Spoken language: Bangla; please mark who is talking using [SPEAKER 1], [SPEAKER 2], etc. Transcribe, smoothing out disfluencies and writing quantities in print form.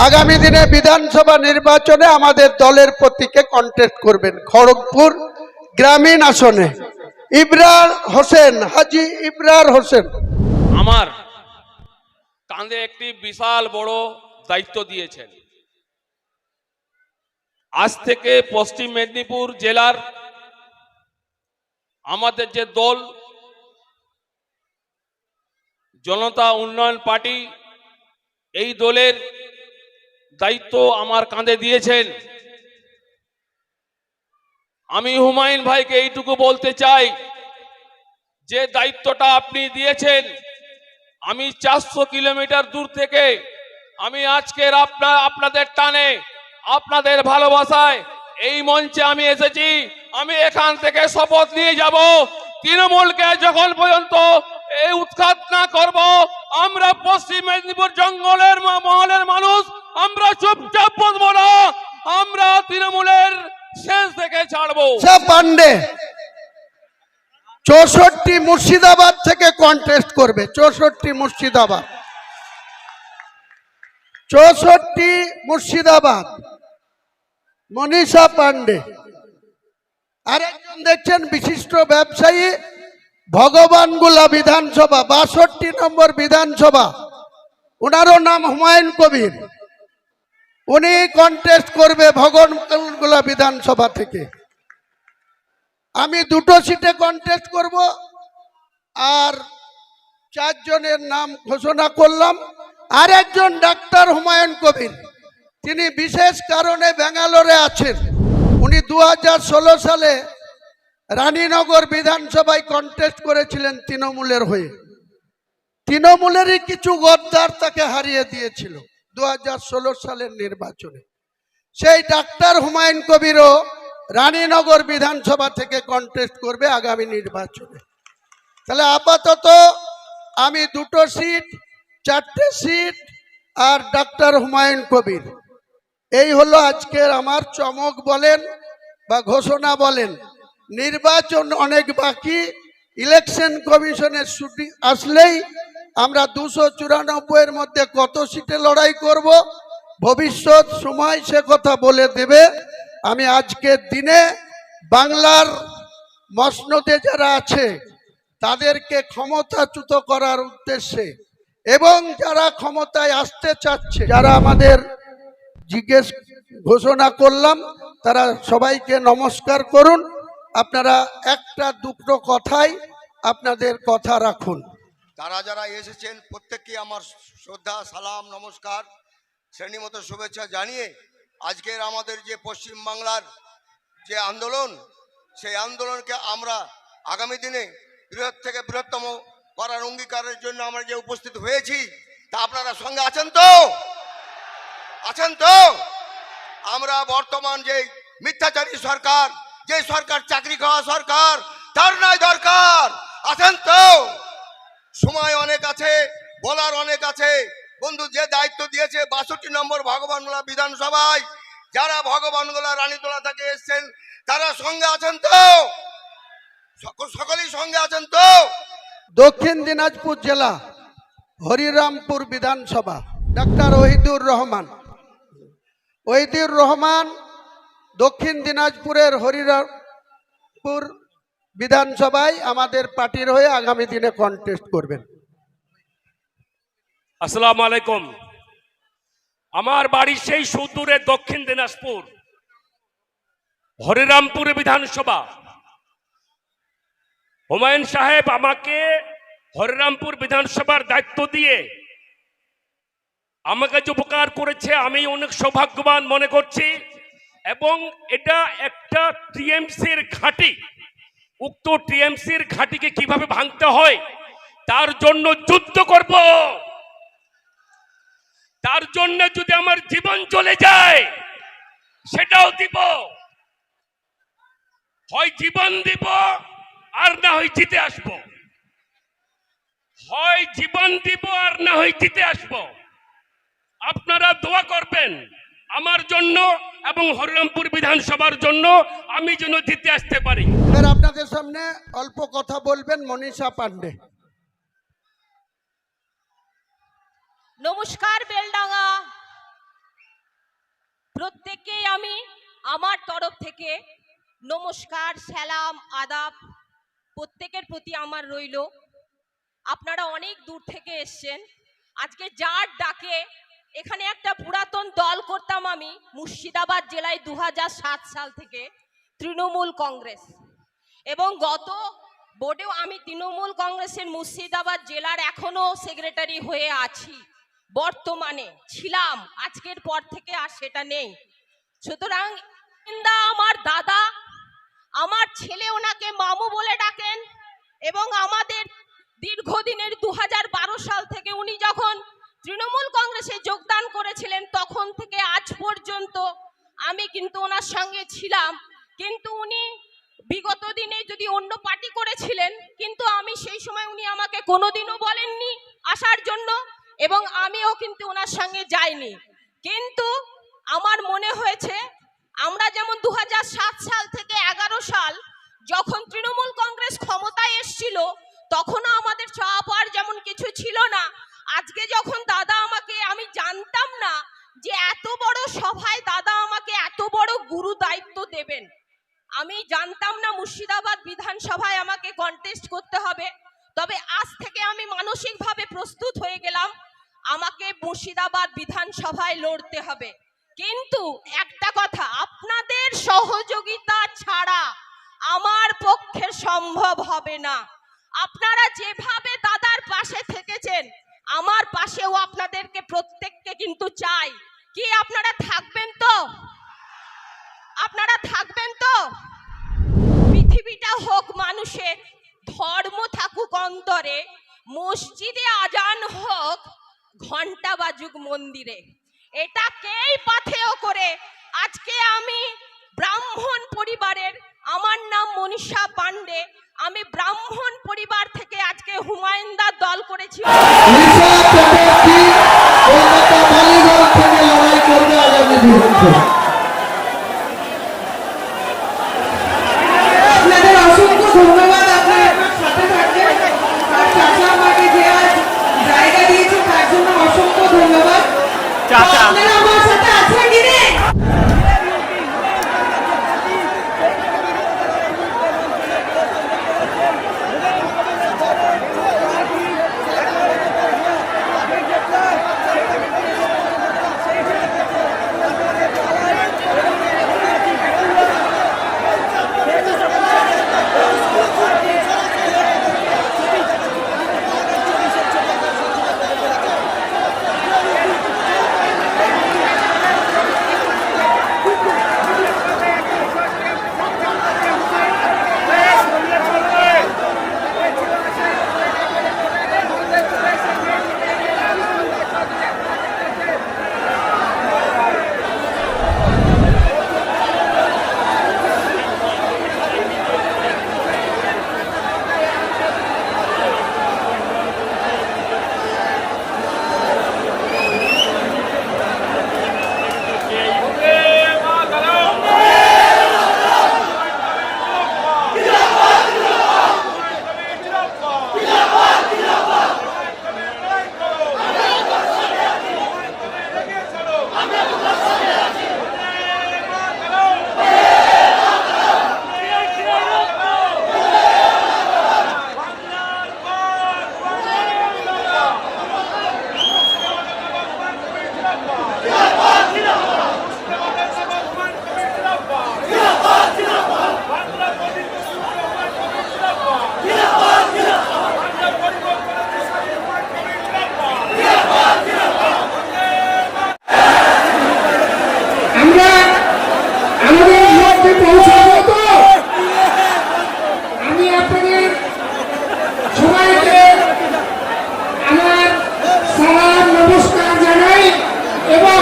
[SPEAKER 1] আগামী দিনে বিধানসভা নির্বাচনে আমাদের দলের প্রতীকে কন্টেস্ট করবেন খড়গপুর গ্রামীণ আসনে ইবরার হোসেন, হাজী ইবরার হোসেন।
[SPEAKER 2] আমার কাঁধে একটি বিশাল বড় দায়িত্ব দিয়েছেন। আজ থেকে পশ্চিম মেদিনীপুর জেলার আমাদের যে দল জনতা উন্নয়ন পার্টি, এই দলের দায়িত্ব আমার কাঁধে দিয়েছেন। আমি হুমায়ুন ভাইকে এইটুকু বলতে চাই, যে দায়িত্বটা আপনি দিয়েছেন, আমি 400 কিলোমিটার দূর থেকে আমি আজকের আপনাদের টানে, আপনাদের ভালোবাসায় এই মঞ্চে আমি এসেছি। আমি এখান থেকে শপথ নিয়ে যাব, তৃণমূলকে যখন পর্যন্ত এই উৎখাত না করব, আমরা পশ্চিম মেদিনীপুর জঙ্গলের মহলের মানুষ আমরা চুপচাপ বসবো না। আমরা তৃণমূলের শেষ থেকে ছাড়বো।
[SPEAKER 1] পান্ডে 64 মুর্শিদাবাদ থেকে কন্টেস্ট করবে। 64 মুর্শিদাবাদ, 64 মুর্শিদাবাদ, মনীষা পান্ডে। আরেকজন দেখছেন বিশিষ্ট ব্যবসায়ী, ভগবানগোলা বিধানসভা 62 নম্বর বিধানসভা, ওনারও নাম হুমায়ুন কবির। উনি কন্টেস্ট করবে ভগবানগোলা বিধানসভা থেকে। আমি দুটো সিটে কন্টেস্ট করব, আর 4 জনের নাম ঘোষণা করলাম। আর একজন ডাক্তার হুমায়ুন কবির, তিনি বিশেষ কারণে ব্যাঙ্গালোরে আছেন। উনি 2016 সালে রানীনগর বিধানসভায় কন্টেস্ট করেছিলেন তৃণমূলের হয়ে। তৃণমূলেরই কিছু গদ্দার তাকে হারিয়ে দিয়েছিল 2016 সালের নির্বাচনে। সেই ডাক্তার হুমায়ুন কবিরও রানীনগর বিধানসভা থেকে কন্টেস্ট করবে আগামী নির্বাচনে। তাহলে আপাতত আমি দুটো সিট, 4টে সিট, আর ডাক্তার হুমায়ুন কবির, এই হলো আজকের আমার চমক বলেন বা ঘোষণা বলেন। নির্বাচন অনেক বাকি, ইলেকশন কমিশনের ছুটি আসলেই আমরা 294-এর মধ্যে কত সিটে লড়াই করব, ভবিষ্যৎ সময় সে কথা বলে দেবে। আমি আজকের দিনে বাংলার মসনদে যারা আছে তাদেরকে ক্ষমতাচ্যুত করার উদ্দেশ্যে, এবং যারা ক্ষমতায় আসতে চাচ্ছে, যারা আমাদের জিজ্ঞেস ঘোষণা করলাম, তারা সবাইকে নমস্কার করুন। আপনারা একটা দুটো কথাই আপনাদের কথা রাখুন।
[SPEAKER 3] যারা যারা এসেছেন প্রত্যেককে আমার শ্রদ্ধা, সালাম, নমস্কার, শ্রেণীমতো শুভেচ্ছা জানিয়ে আজকের আমাদের যে পশ্চিমবাংলার যে আন্দোলন, সেই আন্দোলনকে আমরা আগামী দিনে বৃহৎ থেকে বৃহত্তম করার অঙ্গীকারের জন্য আমরা যে উপস্থিত হয়েছি, তা আপনারা সঙ্গে আছেন তো? আছেন তো? আমরা বর্তমান যে মিথ্যাচারী সরকার, যে সরকার চাকরি খাওয়া সরকার, তার নয় দরকার। আছেন তো? সময় অনেক আছে, বলার অনেক আছে। বন্ধু যে দায়িত্ব দিয়েছে 62 নম্বর ভগবানগোলা বিধানসভায়, যারা ভগবানগোলা রানীতলা থেকে এসছেন তারা সঙ্গে আছেন তো? সকলেই সঙ্গে আছেন তো?
[SPEAKER 1] দক্ষিণ দিনাজপুর জেলা হরিরামপুর বিধানসভা, ডাক্তার ওহিদুর রহমান। ওহিদুর রহমান দক্ষিণ দিনাজপুরের হরিরামপুর বিধানসভায় আমাদের পার্টির হয়ে আগামী দিনে কন্টেস্ট করবেন।
[SPEAKER 4] আসসালামু আলাইকুম। আমার বাড়ি সেই সুদূরে দক্ষিণ দিনাজপুর হরিরামপুর বিধানসভা। হুমায়ুন সাহেব আমাকে হরিরামপুর বিধানসভার দায়িত্ব দিয়ে আমাকে যে উপকার করেছে, আমি অনেক সৌভাগ্যবান মনে করছি। এবং এটা একটা টিএমসির ঘাঁটি। উক্ত টিএমসির ঘাঁটিকে কিভাবে ভাঙতে হয় তার জন্য যুদ্ধ করব। তার জন্য যদি আমার জীবন চলে যায় সেটাও দিব। হয় জীবন দিব আর না হয় জিতে আসব। হয় জীবন দিব আর না হয় জিতে আসব। আপনারা দোয়া করবেন আমার জন্য এবং হরিরামপুর বিধানসভার জন্য, আমি যেন জিতে আসতে পারি।
[SPEAKER 1] এবার আপনাদের সামনে অল্প কথা বলবেন মনীষা পান্ডে।
[SPEAKER 5] নমস্কার বেলডাঙ্গা, প্রত্যেককেই আমি আমার তরফ থেকে নমস্কার, সালাম, আদাব প্রত্যেকের প্রতি আমার রইল। আপনারা অনেক দূর থেকে এসছেন। আজকে যার ডাকে এখানে একটা পুরাতন দল করতাম আমি মুর্শিদাবাদ জেলায় 2007 সাল থেকে, তৃণমূল কংগ্রেস, এবং গত বোর্ডেও আমি তৃণমূল কংগ্রেসের মুর্শিদাবাদ জেলার এখনো সেক্রেটারি হয়ে আছি, বর্তমানে ছিলাম, আজকের পর থেকে আর সেটা নেই। সুতরাং আমার দাদা, আমার ছেলে ওনাকে মামু বলে ডাকেন, এবং আমাদের দীর্ঘদিনের 2012 সাল থেকে উনি যখন তৃণমূল কংগ্রেসে যোগদান করেছিলেন তখন থেকে আজ পর্যন্ত আমি কিন্তু ওনার সঙ্গে ছিলাম। কিন্তু উনি বিগত দিনে যদি অন্য পার্টি করেছিলেন, কিন্তু আমি সেই সময় উনি আমাকে কোনোদিনও বলেননি আসার জন্য, এবং আমিও কিন্তু ওনার সঙ্গে যাইনি। কিন্তু আমার মনে হয়েছে আমরা যেমন 2007 সাল থেকে 11 সাল যখন তৃণমূল কংগ্রেস ক্ষমতায় এসেছিল তখনও আমাদের চাওয়া পাওয়ার যেমন কিছু ছিল না, আজকে যখন দাদা আমাকে, আমি জানতাম না যে এত বড় সভায় দাদা আমাকে এত বড় গুরু দায়িত্ব দেবেন। আমি জানতাম না মুর্শিদাবাদ বিধানসভায় আমাকে কন্টেস্ট করতে হবে। তবে আজ থেকে আমি মানসিকভাবে প্রস্তুত হয়ে গেলাম, আমাকে মুর্শিদাবাদ বিধানসভায় লড়তে হবে। কিন্তু একটা কথা, আপনাদের সহযোগিতা ছাড়া আমার পক্ষে সম্ভব হবে না। আপনারা যেভাবে দাদার পাশে থেকেছেন আমার পাশেও আপনাদেরকে প্রত্যেককে কিন্তু চাই। কি আপনারা থাকবেন তো? আপনারা থাকবেন তো? পৃথিবীটা হোক মানুষের, ধর্ম থাকুক অন্তরে, মসজিদে আজান হোক, ঘন্টা বাজুক মন্দিরে, এটাকেই পাথেয় করে আজকে আমি ব্রাহ্মণ পরিবারের, আমার নাম মনীষা পান্ডে, আমি ব্রাহ্মণ পরিবার থেকে আজকে হুমায়ুনদার দল করেছি।
[SPEAKER 6] আপনাদের অসংখ্য ধন্যবাদ। আপনারা আমার সাথে থাকবেন, আর চাচা আমাকে যে আজ জায়গা দিয়েছে তার জন্য অসংখ্য ধন্যবাদ। আপনারা আমার সাথে আছেন কি নেই? এবং